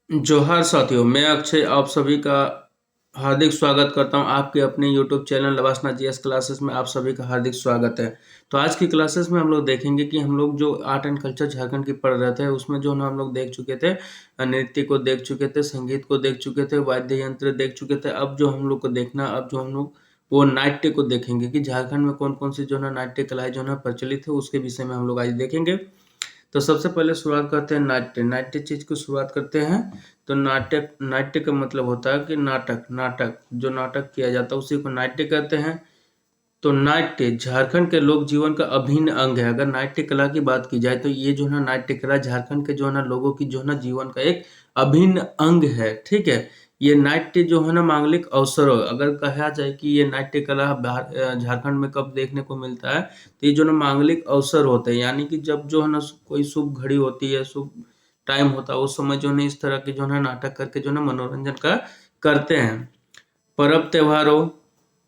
जोहार साथियों, मैं अक्षय आप सभी का हार्दिक स्वागत करता हूं। आपके अपने यूट्यूब चैनल लवासना जीएस क्लासेस में आप सभी का हार्दिक स्वागत है। तो आज की क्लासेस में हम लोग देखेंगे कि हम लोग जो आर्ट एंड कल्चर झारखंड की पढ़ रहे थे उसमें जो ना हम लोग देख चुके थे, नृत्य को देख चुके थे, संगीत को देख चुके थे, वाद्य यंत्र देख चुके थे। अब जो हम लोग को देखना, अब जो हम लोग वो नाट्य को देखेंगे कि झारखंड में कौन कौन सी जो है नाट्य कलाएं जो है प्रचलित है, उसके विषय में हम लोग आज देखेंगे। तो सबसे पहले शुरुआत करते हैं नाट्य। नाट्य चीज की शुरुआत करते हैं। तो नाट्य नाट्य का मतलब होता है कि नाटक, नाटक जो नाटक किया जाता है उसी को नाट्य कहते हैं। तो नाट्य झारखंड के लोक जीवन का अभिन्न अंग है। अगर नाट्य कला की बात की जाए तो ये जो है नाट्य कला झारखंड के जो है ना लोगों की जो है ना जीवन का एक अभिन्न अंग है। ठीक है, ये नाट्य जो है ना मांगलिक अवसरों, अगर कहा जाए कि ये नाट्य कला झारखंड में कब देखने को मिलता है, तो ये जो ना मांगलिक अवसर होते हैं, यानी कि जब जो है ना कोई शुभ घड़ी होती है, शुभ टाइम होता है, उस समय जो है इस तरह के जो है नाटक करके जो है मनोरंजन का करते हैं। पर्व त्योहारों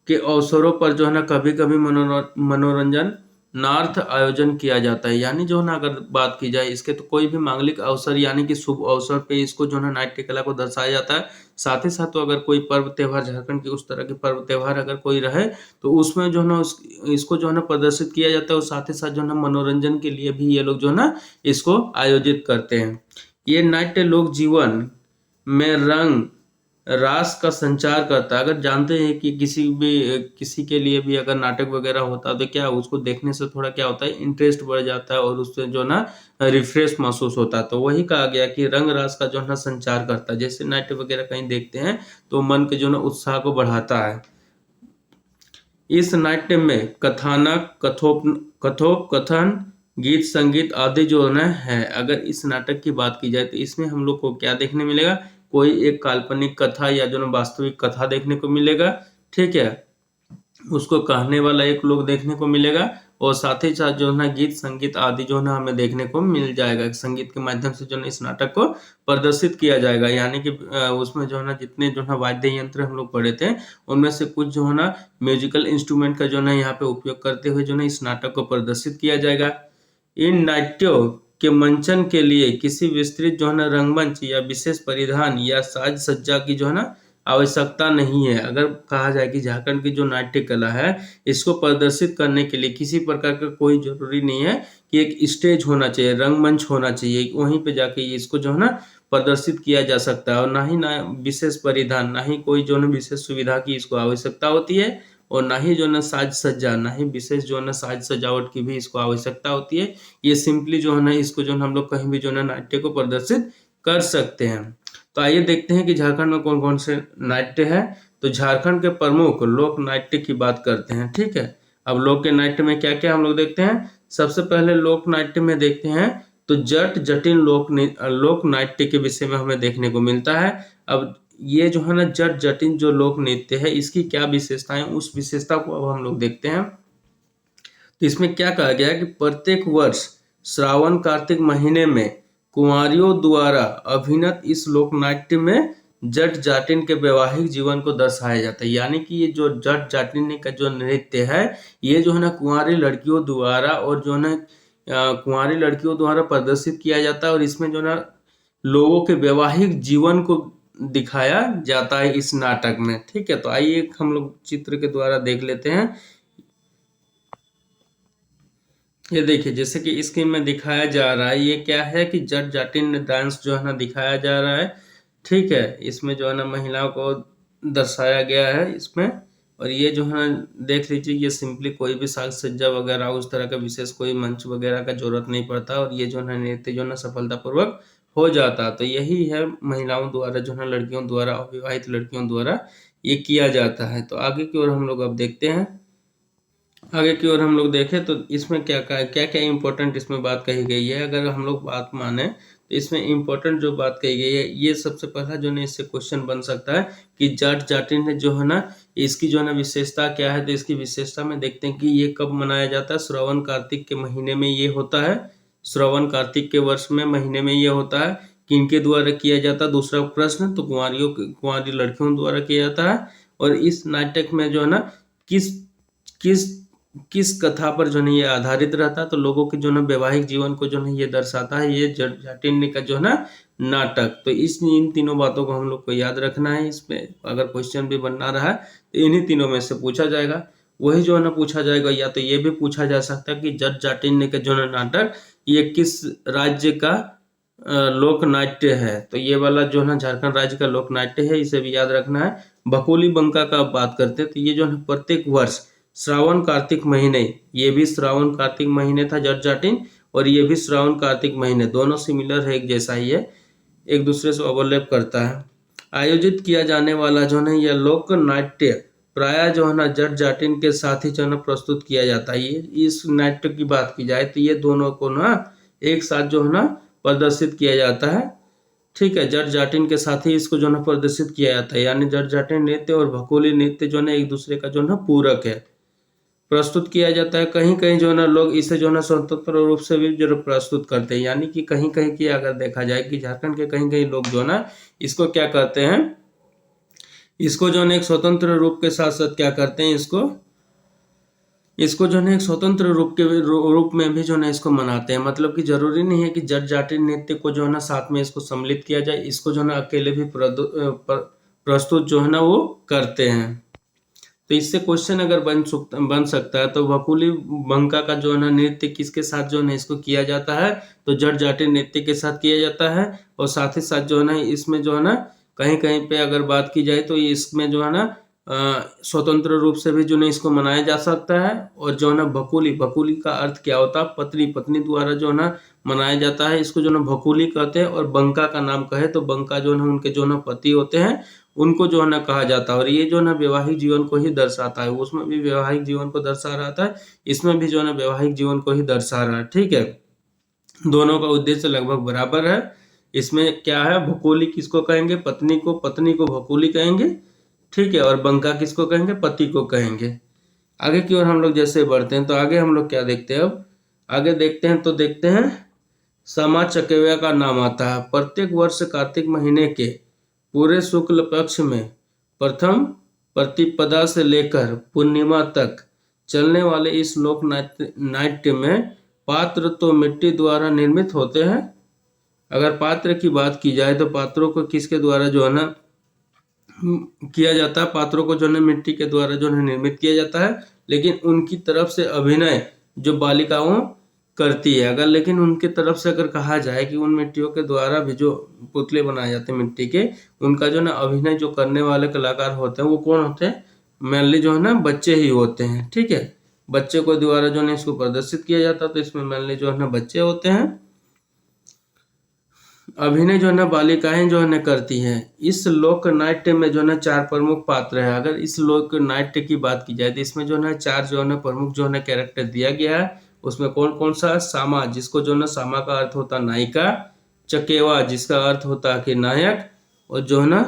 के अवसरों पर जो है ना कभी कभी मनोरंजन नार्थ आयोजन किया जाता है। यानी जो है ना अगर बात की जाए इसके, तो कोई भी मांगलिक अवसर यानी कि शुभ अवसर पे इसको जो है नाट्य कला को दर्शाया जाता है। साथ ही साथ तो अगर कोई पर्व त्योहार झारखंड की उस तरह के पर्व त्योहार अगर कोई रहे, तो उसमें जो है ना इसको जो है ना प्रदर्शित किया जाता है। और साथ ही साथ जो है ना मनोरंजन के लिए भी ये लोग जो है ना इसको आयोजित करते हैं। ये नाट्य लोक जीवन में रंग रास का संचार करता है। अगर जानते हैं कि किसी के लिए भी अगर नाटक वगैरह होता है, तो क्या उसको देखने से थोड़ा क्या होता है, इंटरेस्ट बढ़ जाता है और उससे जो ना रिफ्रेश महसूस होता है। तो वही कहा गया कि रंग रास का जो है ना संचार करता है। जैसे नाट्य वगैरह कहीं देखते हैं तो मन के जो ना उत्साह को बढ़ाता है। इस नाट्य में कथानक, कथोपकथन, गीत संगीत आदि जो है। अगर इस नाटक की बात की जाए तो इसमें हम लोग को क्या देखने मिलेगा, कोई एक काल्पनिक कथा या जो ना वास्तविक कथा देखने को मिलेगा। ठीक है, उसको कहने वाला एक लोग देखने को मिलेगा। और साथ ही साथ जो है ना गीत संगीत आदि जो है ना हमें देखने को मिल जाएगा। संगीत के माध्यम से जो है इस नाटक को प्रदर्शित किया जाएगा। यानी कि उसमें जो है ना जितने जो है वाद्य यंत्र हम लोग पढ़े थे, उनमें से कुछ जो है ना म्यूजिकल इंस्ट्रूमेंट का जो है यहाँ पे उपयोग करते हुए जो है इस नाटक को प्रदर्शित किया जाएगा। इन नाट्यों के मंचन के लिए किसी विस्तृत जो है ना रंगमंच या विशेष परिधान या साज सज्जा की जो है ना आवश्यकता नहीं है। अगर कहा जाए कि झारखंड की जो नाट्य कला है, इसको प्रदर्शित करने के लिए किसी प्रकार का कोई जरूरी नहीं है कि एक स्टेज होना चाहिए, रंगमंच होना चाहिए, वहीं पे जाके इसको जो है ना प्रदर्शित किया जा सकता है। और ना ही ना विशेष परिधान, ना ही कोई जो है विशेष सुविधा की इसको आवश्यकता होती है। और ना ही जो है साज सज्जा, ना ही विशेष जो है साज सजावट की भी इसको आवश्यकता होती है। ये सिंपली जो है ना इसको जो है हम लोग कहीं भी जो है नाट्य को प्रदर्शित कर सकते हैं। तो आइए देखते हैं कि झारखंड में कौन कौन से नाट्य है। तो झारखंड के प्रमुख लोक नाट्य की बात करते हैं। ठीक है, अब लोक के नाट्य में क्या क्या हम लोग देखते हैं। सबसे पहले लोक नाट्य में देखते हैं तो जट जटिन लोक नाट्य के विषय में हमें देखने को मिलता है। अब ये जो है ना जट जटिन जो लोक नृत्य है, इसकी क्या विशेषताएं, उस विशेषता को अब हम लोग देखते हैं। तो इसमें क्या कहा गया है कि प्रत्येक वर्ष श्रावण कार्तिक महीने में कुंवारियों द्वारा अभिनीत इस लोकनाट्य में जट जाटिन के वैवाहिक जीवन को दर्शाया जाता है। यानी कि ये जो जट जाटिन का जो नृत्य है, ये जो है ना कुंवारी लड़कियों द्वारा और जो है ना कुंवारी लड़कियों द्वारा प्रदर्शित किया जाता है। और इसमें जो है ना लोगों के वैवाहिक जीवन को दिखाया जाता है इस नाटक में। ठीक है, तो आइए हम लोग चित्र के द्वारा देख लेते हैं। ये देखिए, जैसे कि स्क्रीन में दिखाया जा रहा है, ये क्या है कि जट जाटिन डांस जो है ना दिखाया जा रहा है। ठीक है, इसमें जो है ना महिलाओं को दर्शाया गया है इसमें। और ये जो है देख लीजिए, ये सिंपली कोई भी साज सज्जा वगैरह उस तरह का विशेष कोई मंच वगैरह का जरूरत नहीं पड़ता। और ये जो है नृत्य जो है ना सफलतापूर्वक हो जाता। तो यही है महिलाओं द्वारा जो है लड़कियों द्वारा, अविवाहित लड़कियों द्वारा ये किया जाता है। तो आगे की ओर हम लोग अब देखते हैं। आगे की ओर हम लोग देखें तो इसमें क्या क्या इंपॉर्टेंट इसमें बात कही गई है। अगर हम लोग बात माने तो इसमें इंपॉर्टेंट जो बात कही गई है, ये सबसे पहला जो है इससे क्वेश्चन बन सकता है कि जट जाटिन है जो है ना, इसकी जो है ना विशेषता क्या है। तो इसकी विशेषता में देखते हैं कि ये कब मनाया जाता है। श्रवण कार्तिक के महीने में ये होता है। श्रवण कार्तिक के वर्ष में महीने में ये होता है। किनके द्वारा किया जाता है, दूसरा प्रश्न, तो कुंवारी लड़कियों द्वारा किया जाता है। और इस नाटक में जो है ना किस किस किस कथा पर जो है ये आधारित रहता है, तो लोगों के जो है वैवाहिक जीवन को जो है ये दर्शाता है, ये जटिन्य का जो है ना नाटक। तो इन तीनों बातों को हम लोग को याद रखना है। इसमें अगर क्वेश्चन भी बनना रहा है तो इन्हीं तीनों में से पूछा जाएगा। वही जो है ना पूछा जाएगा, या तो ये भी पूछा जा सकता है कि जट जाटिन्य का जो है नाटक ये किस राज्य का लोक नाट्य है। तो ये वाला जो है ना झारखंड राज्य का लोक नाट्य है, इसे भी याद रखना है। भकोली बंका का बात करते हैं तो ये जो है प्रत्येक वर्ष श्रावण कार्तिक महीने, ये भी श्रावण कार्तिक महीने था जट जाटिन, और ये भी श्रावण कार्तिक महीने, दोनों सिमिलर है, एक जैसा ही है, एक दूसरे से ओवरलैप करता है। आयोजित किया जाने वाला जो है यह लोक नाट्य प्राय जो है ना जट जाटिन के साथ ही जो है प्रस्तुत किया जाता है। ये इस नाट्य की बात की जाए तो ये दोनों को ना एक साथ जो है ना प्रदर्शित किया जाता है। ठीक है, जट जाटिन के साथ ही इसको जो है प्रदर्शित किया जाता है, यानी जट जाटिन नृत्य और भकोली नृत्य जो है एक दूसरे का जो है पूरक है, प्रस्तुत किया जाता है। कहीं कहीं जो है ना लोग इसे जो है ना स्वतंत्र रूप से भी जो प्रस्तुत करते हैं, यानी कि कहीं कहीं की अगर देखा जाए कि झारखंड के कहीं कहीं लोग जो है ना इसको क्या करते हैं, इसको जो है एक स्वतंत्र रूप के साथ साथ क्या करते हैं, इसको जो है एक स्वतंत्र रूप में भी जो है इसको मनाते हैं। मतलब कि जरूरी नहीं है कि जट जाटिन नृत्य को जो है ना साथ में इसको सम्मिलित किया जाए, इसको जो है ना अकेले भी प्रस्तुत जो है ना वो करते हैं। तो इससे क्वेश्चन अगर बन सकता है तो भकोली बंका का जो है ना नृत्य किसके साथ जो है इसको किया जाता है, तो जट जाटिन नृत्य के साथ किया जाता है। और साथ ही साथ जो है ना इसमें जो है ना कहीं कहीं पे अगर बात की जाए तो इसमें जो है ना स्वतंत्र रूप से भी जो है इसको मनाया जा सकता है। और जो है ना भकोली का अर्थ क्या होता है, पत्नी द्वारा जो है ना मनाया जाता है, इसको जो है ना भकोली कहते हैं। और बंका का नाम कहे तो बंका जो है उनके जो है पति होते हैं, उनको जो है ना कहा जाता है। और ये जो है ना वैवाहिक जीवन को ही दर्शाता है, उसमें भी वैवाहिक जीवन को दर्शा रहा था, इसमें भी जो है ना वैवाहिक जीवन को ही दर्शा रहा है। ठीक है, दोनों का उद्देश्य लगभग बराबर है। इसमें क्या है, भकोली किसको कहेंगे, पत्नी को भकोली कहेंगे। ठीक है, और बंका किसको कहेंगे, पति को कहेंगे। आगे की ओर हम लोग जैसे बढ़ते हैं तो आगे हम लोग क्या देखते हैं, अब आगे देखते हैं समा चकेवा का नाम आता है। प्रत्येक वर्ष कार्तिक महीने के पूरे शुक्ल पक्ष में प्रथम प्रतिपदा से लेकर पूर्णिमा तक चलने वाले इस लोक नाट्य में पात्र तो मिट्टी द्वारा निर्मित होते हैं। अगर पात्र की बात की जाए तो पात्रों को किसके द्वारा जो है ना किया जाता है, पात्रों को जो है मिट्टी के द्वारा जो है निर्मित किया जाता है। लेकिन उनकी तरफ से अभिनय जो बालिकाओं करती है, अगर लेकिन उनके तरफ से अगर कहा जाए कि उन मिट्टियों के द्वारा भी जो पुतले बनाए जाते हैं मिट्टी के, उनका जो ना अभिनय जो करने वाले कलाकार होते हैं वो कौन होते हैं, मेनली जो है ना बच्चे ही होते हैं। ठीक है, बच्चे को द्वारा जो है इसको प्रदर्शित किया जाता है, तो इसमें मेनली जो है ना बच्चे होते हैं। अभिनय जो है ना बालिकाएं जो है ना करती हैं। इस लोक नाट्य में जो है ना 4 प्रमुख पात्र है। अगर इस लोक नाट्य की बात की जाए तो इसमें जो है ना 4 जो है ना प्रमुख जो है ना कैरेक्टर दिया गया है। उसमें कौन कौन सा, सामा जिसको जो है ना सामा का अर्थ होता है नायिका, चकेवा जिसका अर्थ होता है कि नायक, और जो है ना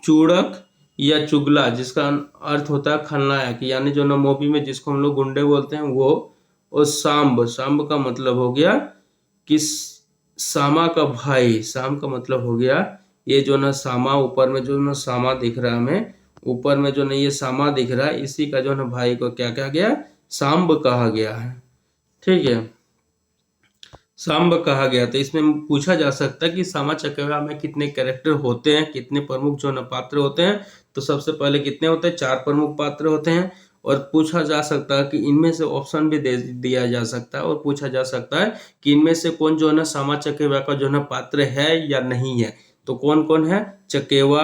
चूड़क या चुगला जिसका अर्थ होता है खलनायक, यानी जो ना मूवी में जिसको हम लोग गुंडे बोलते हैं वो। और सांब का मतलब हो गया कि सामा का भाई, साम का मतलब हो गया ये जो ना सामा, ऊपर में जो ना सामा दिख रहा है हमें, ऊपर में जो ना ये सामा दिख रहा है, इसी का जो ना भाई को क्या कहा गया, सांब कहा गया है। ठीक है, सांब कहा गया। तो इसमें पूछा जा सकता है कि सामा चकेवा में कितने कैरेक्टर होते हैं, कितने प्रमुख जो ना पात्र होते हैं। तो सबसे पहले कितने होते हैं, 4 प्रमुख पात्र होते हैं। और पूछा जा सकता है कि इनमें से ऑप्शन भी दे दिया जा सकता है, और पूछा जा सकता है कि इनमें से कौन जो है ना सामा चकेवा का जो है ना पात्र है या नहीं है। तो कौन कौन है, चकेवा,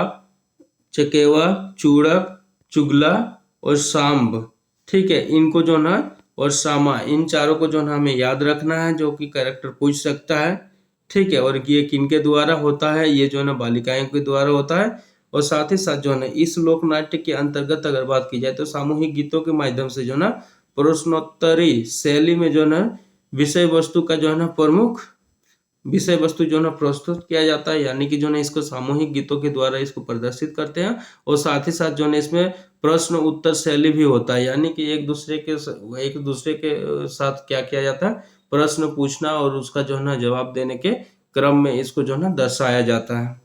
चूड़क, चुगला और सांब। ठीक है, इनको जो ना और सामा, इन चारों को जो है हमें याद रखना है, जो कि कैरेक्टर पूछ सकता है। ठीक है, और ये किनके द्वारा होता है, ये जो है ना बालिकाएं के द्वारा होता है। और साथ ही साथ जो है ना इस लोक नाट्य के अंतर्गत अगर बात की जाए तो सामूहिक गीतों के माध्यम से जो है ना प्रश्नोत्तरी शैली में जो है ना विषय वस्तु का जो है ना प्रमुख विषय वस्तु जो है ना प्रस्तुत किया जाता है, यानी कि जो है इसको सामूहिक गीतों के द्वारा इसको प्रदर्शित करते हैं। और साथ ही साथ जो है इसमें प्रश्न उत्तर शैली भी होता है, यानी कि एक दूसरे के साथ क्या किया जाता है, प्रश्न पूछना और उसका जो है ना जवाब देने के क्रम में इसको जो है ना दर्शाया जाता है।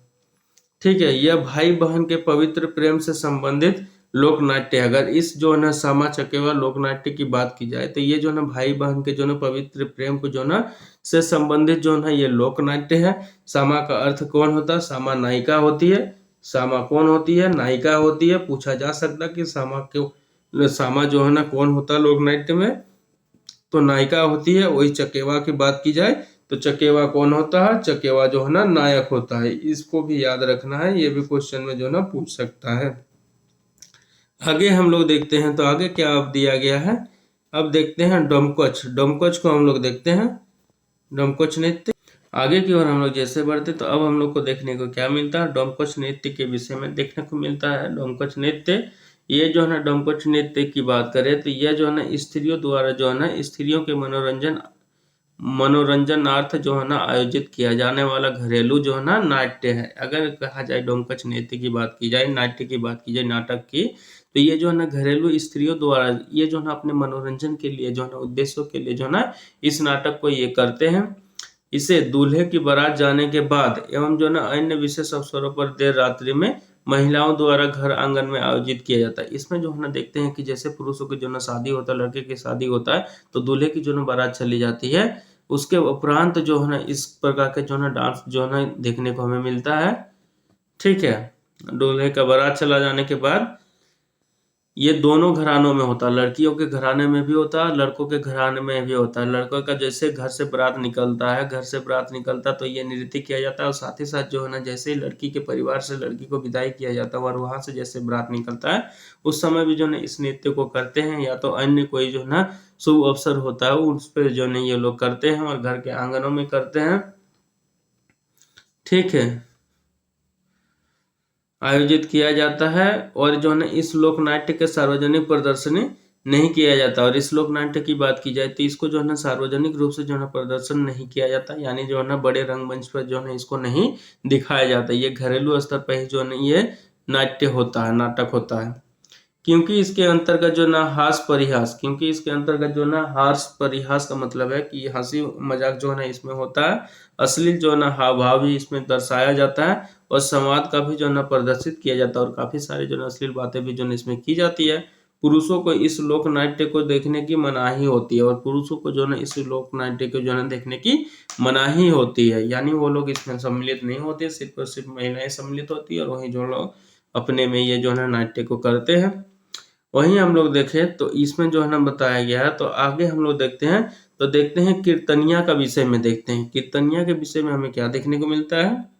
ठीक है, यह भाई बहन के पवित्र प्रेम से संबंधित लोक नाट्य। अगर इस जो है ना सामा चकेवा लोक नाट्य की बात की जाए तो ये जो है ना भाई बहन के जो है ना पवित्र प्रेम को जो है ना से संबंधित जो है ना ये लोक नाट्य है। सामा का अर्थ कौन होता है? सामा नायिका होती है। सामा कौन होती है? नायिका होती है। पूछा जा सकता कि सामा क्यों, सामा जो है ना कौन होता है लोक नाट्य में? तो नायिका होती है। वही चकेवा की बात की जाए तो चकेवा कौन होता है? चकेवा जो है ना नायक होता है। इसको भी याद रखना है, ये भी क्वेश्चन में जो है ना पूछ सकता है। आगे हम लोग देखते हैं, तो आगे क्या अब दिया गया है? अब देखते हैं डोमकच। डोमकच को हम लोग देखते हैं, डोमकच नृत्य। आगे की ओर हम लोग जैसे बढ़ते तो अब हम लोग को देखने को क्या मिलता है? डोमकच नृत्य के विषय में देखने को मिलता है। डोमकच नृत्य, ये जो है ना डोमकच नृत्य की बात करें तो यह जो है ना स्त्रियों द्वारा जो है ना स्त्रियों के मनोरंजनार्थ जो है ना आयोजित किया जाने वाला घरेलू जो है ना नाट्य है। अगर कहा जाए डोमकच नृत्य की बात की जाए, नाट्य की बात की जाए, नाटक की, तो ये जो है ना घरेलू स्त्रियों द्वारा ये जो है ना अपने मनोरंजन के लिए जो है ना उद्देश्यों के लिए जो है ना इस नाटक को ये करते हैं। इसे दूल्हे की बारात जाने के बाद एवं जो है ना अन्य विशेष अवसरों पर देर रात्रि में महिलाओं द्वारा घर आंगन में आयोजित किया जाता है। इसमें जो है ना देखते हैं कि जैसे पुरुषों की जो ना शादी होता है, लड़के की शादी होता है, तो दूल्हे की जो ना बारात चली जाती है। उसके उपरांत जो है ना इस प्रकार के जो है ना डांस जो है ना देखने को हमें मिलता है। ठीक है, दूल्हे का बारात चला जाने के बाद ये दोनों घरानों में होता है। लड़कियों के घराने में भी होता है, लड़कों के घराने में भी होता है। लड़कों का जैसे घर से बारात निकलता है, घर से बारात निकलता है तो ये नृत्य किया जाता है। और साथ ही साथ जो है ना जैसे ही लड़की के परिवार से लड़की को विदाई किया जाता है और वहां से जैसे बारात निकलता है उस समय भी जो है इस नृत्य को करते हैं। या तो अन्य कोई जो है ना शुभ अवसर होता है उस पर जो है ये लोग करते हैं और घर के आंगनों में करते हैं। ठीक है, आयोजित किया जाता है। और जो है ना इस लोक नाट्य के सार्वजनिक प्रदर्शनी नहीं किया जाता। और इस लोक नाट्य की बात की जाए तो इसको जो है ना सार्वजनिक रूप से जो है ना प्रदर्शन नहीं किया जाता, यानी जो है ना बड़े रंगमंच पर जो है ना इसको नहीं दिखाया जाता। ये घरेलू स्तर पर ही जो है ना ये नाट्य होता है, नाटक होता है। क्योंकि इसके अंतर्गत जो ना हास परिहास, क्योंकि इसके अंतर्गत जो ना हास परिहास का मतलब है कि हंसी मजाक जो है ना इसमें होता है। अश्लील जो है ना हाव भाव भी इसमें दर्शाया जाता है और संवाद का भी जो है ना प्रदर्शित किया जाता है और काफी सारी जो है अश्लील बातें भी जो है इसमें की जाती है। पुरुषों को इस लोक नाट्य को देखने की मनाही होती है और पुरुषों को जो है ना इस लोक नाट्य को जो है देखने की मनाही होती है, यानी वो लोग इसमें सम्मिलित नहीं होते, सिर्फ और सिर्फ महिलाएं सम्मिलित होती है और वही जो लोग अपने में ये जो है नाट्य को करते हैं। वहीं हम लोग देखें तो इसमें जो है ना बताया गया है। तो आगे हम लोग देखते हैं, तो देखते हैं कीर्तनिया का विषय में देखते हैं। कीर्तनिया के विषय में हमें क्या देखने को मिलता है?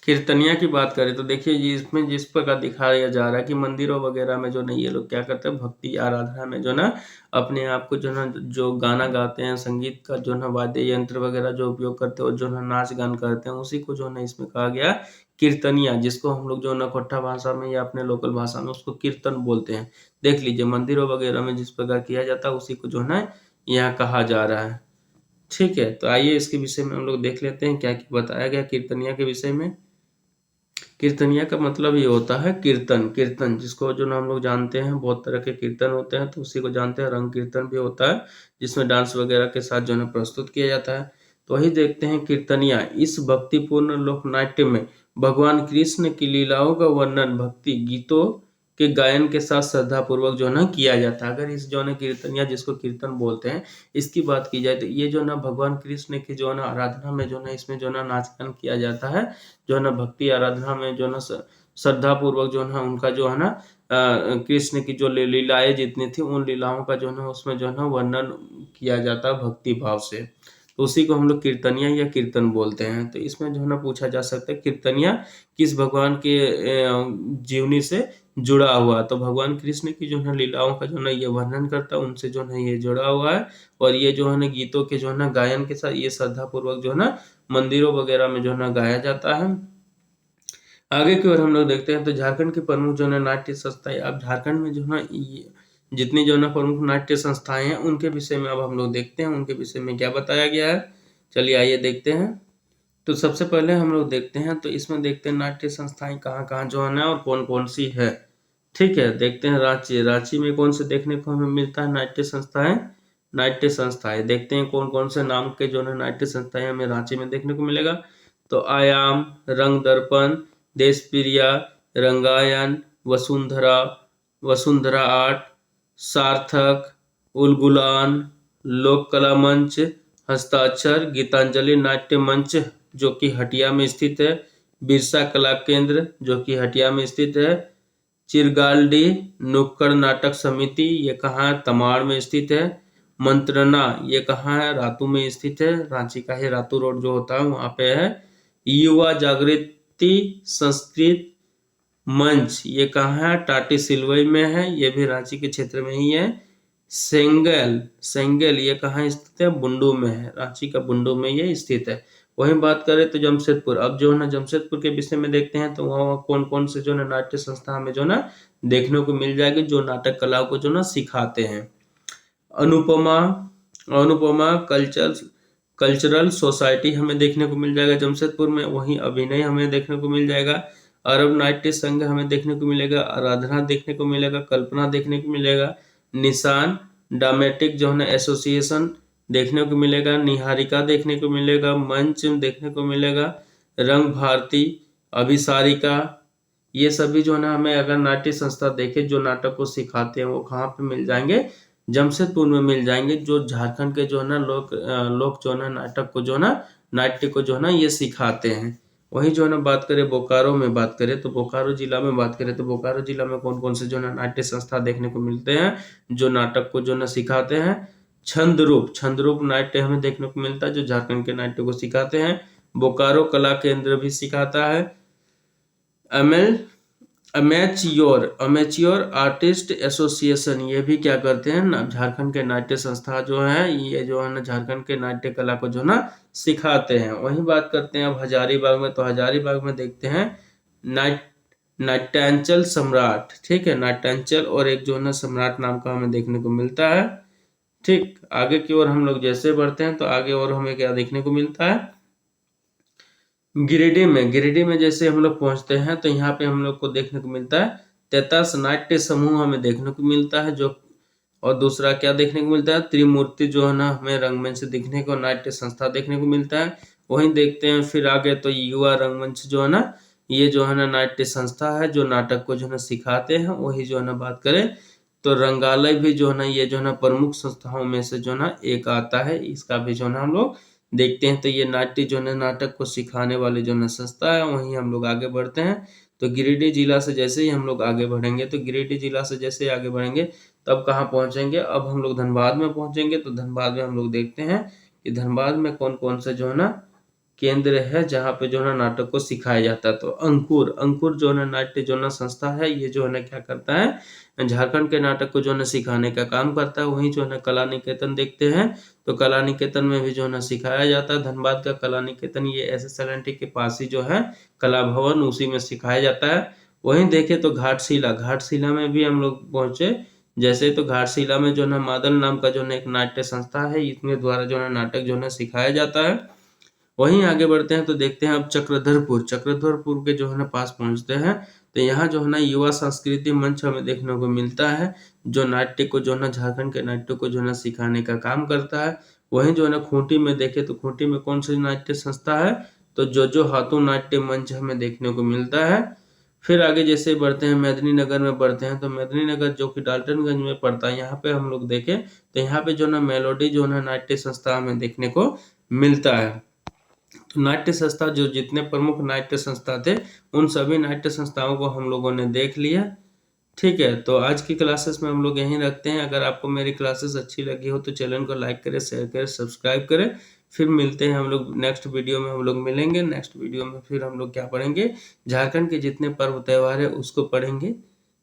कीर्तनिया की बात करें तो देखिए जी इसमें जिस प्रकार दिखाया जा रहा है कि मंदिरों वगैरह में जो ना ये लोग क्या करते हैं, भक्ति आराधना में जो ना अपने आप को जो ना जो गाना गाते हैं, संगीत का जो ना वाद्य यंत्र वगैरह जो उपयोग करते हैं और जो ना नाच गान करते हैं, उसी को जो ना इसमें कहा गया कीर्तनिया, जिसको हम लोग जो ना खोट्टा भाषा में या अपने लोकल भाषा में उसको कीर्तन बोलते हैं। देख लीजिए मंदिरों वगैरह में जिस प्रकार किया जाता है उसी को जो है यहाँ कहा जा रहा है। ठीक है, तो आइए इसके विषय में हम लोग देख लेते हैं क्या क्या बताया गया कीर्तनिया के विषय में। कीर्तनिया का मतलब ये होता है कीर्तन। कीर्तन जिसको जो ना हम लोग जानते हैं, बहुत तरह के कीर्तन होते हैं तो उसी को जानते हैं। रंग कीर्तन भी होता है जिसमें डांस वगैरह के साथ जो है प्रस्तुत किया जाता है। तो वही देखते हैं कीर्तनिया। इस भक्तिपूर्ण लोक नाट्य में भगवान कृष्ण की लीलाओं का वर्णन भक्ति गीतों के गायन के साथ श्रद्धा पूर्वक जो है ना किया जाता है। अगर इस जो है कीर्तनिया जिसको कीर्तन बोलते हैं इसकी बात की जाए तो ये जो ना भगवान कृष्ण की जो है ना आराधना में जो ना इसमें जो ना नाच गान किया जाता है, जो है ना भक्ति आराधना में जो ना श्रद्धा पूर्वक जो है ना उनका जो है ना कृष्ण की जो लीलाएं जितनी थी उन लीलाओं का जो है ना उसमें जो है ना वर्णन किया जाता है भक्ति भाव से। तो उसी को हम लोग कीर्तनिया या कीर्तन बोलते हैं। तो इसमें जो है ना पूछा जा सकता है कीर्तनिया किस भगवान के जीवनी से जुड़ा हुआ। तो भगवान कृष्ण की जो है लीलाओं का जो है ये वर्णन करता है, उनसे जो है ये जुड़ा हुआ है। और ये जो है गीतों के जो है ना गायन के साथ ये श्रद्धा पूर्वक जो है ना मंदिरों वगैरह में जो है ना गाया जाता है। आगे की ओर हम लोग देखते हैं तो झारखंड की प्रमुख जो है नाट्य संस्थाएं, अब झारखंड में जो है जितनी जो है ना प्रमुख नाट्य संस्थाएं हैं उनके विषय में अब हम लोग देखते हैं उनके विषय में क्या बताया गया है। चलिए आइए देखते हैं। तो सबसे पहले हम लोग देखते हैं, तो इसमें देखते हैं नाट्य संस्थाएं कहाँ कहाँ जो है ना और कौन कौन सी है। ठीक है, देखते हैं रांची। रांची में कौन से देखने को हमें मिलता है नाट्य संस्थाएं? नाट्य संस्थाएं देखते हैं कौन कौन से नाम के जो है नाट्य संस्थाएं हमें रांची में देखने को मिलेगा। तो आयाम, रंग दर्पण, देश प्रिया, रंगायन, वसुंधरा, वसुंधरा आर्ट, सार्थक, उलगुलान, लोक कला मंच, हस्ताक्षर, गीतांजलि नाट्य मंच जो कि हटिया में स्थित है, बिरसा कला केंद्र जो कि हटिया में स्थित है, चिरगालडी नुक्कड़ नाटक समिति ये कहाँ है, तमाड़ में स्थित है, मंत्रणा ये कहाँ है, रातू में स्थित है, रांची का ही रातू रोड जो होता है वहां पे है, युवा जागृति संस्कृत मंच ये कहाँ है, टाटी सिलवई में है, ये भी रांची के क्षेत्र में ही है, सेंगल सेंगल ये कहाँ स्थित है, बुंडू में है, रांची का बुंडू में ये स्थित है। वहीं बात करें तो जमशेदपुर, अब जो है ना जमशेदपुर के विषय में देखते हैं तो वहाँ कौन कौन से जो है नाट्य संस्था हमें जो ना देखने को मिल जाएगी जो नाटक कला को जो ना सिखाते हैं। अनुपमा अनुपमा कल्चरल सोसाइटी हमें देखने को मिल जाएगा जमशेदपुर में। वहीं अभिनय हमें देखने को मिल जाएगा, अरब नाट्य संघ हमें देखने को मिलेगा, आराधना देखने को मिलेगा, कल्पना देखने को मिलेगा, निशान ड्रामेटिक जो है ना एसोसिएशन देखने को मिलेगा, निहारिका देखने को मिलेगा, मंच देखने को मिलेगा, रंग भारती, अभिसारिका, ये सभी जो है ना हमें अगर नाट्य संस्था देखे जो नाटक को सिखाते हैं वो कहाँ पे मिल जाएंगे, जमशेदपुर में मिल जाएंगे, जो झारखंड के जो है ना लोग जो है ना नाटक को जो है ना नाट्य को जो है ना ये सिखाते हैं। वही जो है ना बात करें बोकारो में बात करें तो बोकारो जिला में बात करें तो बोकारो जिला में कौन कौन से जो है नाट्य संस्था देखने को मिलते हैं जो नाटक को जो ना सिखाते हैं। छंदरूप नाट्य हमें देखने को मिलता है जो झारखंड के नाट्य को सिखाते हैं। बोकारो कला केंद्र भी सिखाता है। अमेच्योर आर्टिस्ट एसोसिएशन ये भी क्या करते हैं ना झारखंड के नाट्य संस्था जो है ये जो है ना झारखंड के नाट्य कला को जो ना सिखाते हैं। वही बात करते हैं अब हजारीबाग में, तो हजारीबाग में देखते हैं नाट्यांचल सम्राट, ठीक है, नाट्यांचल और एक जो है ना सम्राट नाम का हमें देखने को मिलता है। ठीक, आगे की ओर हम लोग जैसे बढ़ते हैं तो आगे और हमें क्या देखने को मिलता है, गिरिडीह में जैसे हम लोग पहुंचते हैं तो यहाँ पे हम लोग को देखने को मिलता है 33 नाट्य समूह हमें देखने को मिलता है जो, और दूसरा क्या देखने को मिलता है, त्रिमूर्ति जो है ना हमें रंगमंच दिखने को नाट्य संस्था देखने को मिलता है। वहीं देखते हैं फिर आगे तो युवा रंगमंच जो है ना ये जो है ना नाट्य संस्था है जो नाटक को जो है ना सिखाते हैं। वही जो है ना बात करें तो रंगालय भी जो है ना ये जो है ना प्रमुख संस्थाओं में से जो है ना एक आता है, इसका भी जो है ना हम लोग देखते हैं। तो ये नाट्य जो है नाटक को सिखाने वाले जो है संस्था है। वहीं हम लोग आगे बढ़ते हैं तो गिरिडीह जिला से जैसे ही हम लोग आगे बढ़ेंगे तो गिरिडीह जिला से जैसे ही आगे बढ़ेंगे तब कहाँ पहुंचेंगे, अब हम लोग धनबाद में पहुंचेंगे। तो धनबाद में हम लोग देखते हैं कि धनबाद में कौन कौन से जो है ना केंद्र है जहाँ पे जो है नाटक को सिखाया जाता है। तो अंकुर जो है नाट्य जो है संस्था है ये जो है ना क्या करता है झारखंड के नाटक को जो है सिखाने का काम करता है। वहीं जो है कला निकेतन देखते हैं तो कला निकेतन में भी जो है सिखाया जाता है। धनबाद का कला निकेतन ये SSLNT के पास ही जो है कला भवन उसी में सिखाया जाता है। वहीं देखे तो घाटशिला में भी हम लोग पहुंचे जैसे, तो घाटशिला में जो है मादल नाम का जो है एक नाट्य संस्था है, इसमें द्वारा जो है नाटक जो है सिखाया जाता है। वहीं आगे बढ़ते हैं तो देखते हैं अब चक्रधरपुर के जो है ना पास पहुंचते हैं तो यहाँ जो है ना युवा सांस्कृतिक मंच हमें देखने को मिलता है जो नाट्य को जो है ना झारखंड के नाट्य को जो है ना सिखाने का काम करता है। वहीं जो है ना खूंटी में देखे तो खूंटी में कौन सी नाट्य संस्था है, तो जो हाथों नाट्य मंच हमें देखने को मिलता है। फिर आगे जैसे बढ़ते हैं मेदिनीनगर में बढ़ते हैं तो मेदिनीनगर जो कि डाल्टनगंज में पड़ता है, यहाँ पे हम लोग देखें तो यहाँ पे जो ना मेलोडी जो है नाट्य संस्था हमें देखने को मिलता है। तो नाट्य संस्था जो जितने प्रमुख नाट्य संस्था थे उन सभी नाट्य संस्थाओं को हम लोगों ने देख लिया। ठीक है, तो आज की क्लासेस में हम लोग यहीं रखते हैं। अगर आपको मेरी क्लासेस अच्छी लगी हो तो चैनल को लाइक करें, शेयर करें, सब्सक्राइब करें। फिर मिलते हैं हम लोग नेक्स्ट वीडियो में, हम लोग मिलेंगे नेक्स्ट वीडियो में। फिर हम लोग क्या पढ़ेंगे, झारखंड के जितने पर्व त्यौहार है उसको पढ़ेंगे।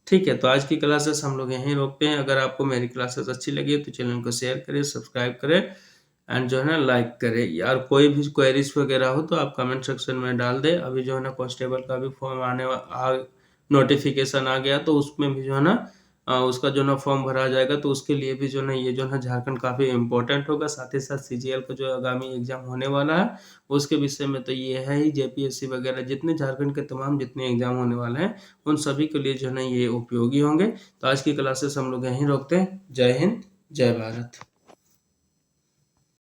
ठीक है, तो आज की क्लासेस हम लोग यहीं रोकते हैं। अगर आपको मेरी क्लासेस अच्छी लगी तो चैनल को शेयर करें, सब्सक्राइब करें एंड जो है ना लाइक करें। यार कोई भी क्वेरीज वगैरह हो तो आप कमेंट सेक्शन में डाल दे। अभी जो है ना कांस्टेबल का भी फॉर्म नोटिफिकेशन आ गया तो उसमें भी जो है ना उसका जो ना फॉर्म भरा जाएगा। तो उसके लिए भी जो ना ये जो है झारखंड काफ़ी इम्पोर्टेंट होगा। साथ ही साथ CGL का जो आगामी एग्जाम होने वाला है उसके विषय में तो ये है ही, JPSC वगैरह जितने झारखंड के तमाम जितने एग्जाम होने वाले हैं उन सभी के लिए जो है ना ये उपयोगी होंगे। तो आज की क्लासेस हम लोग यहीं रोकते हैं। जय हिंद, जय भारत।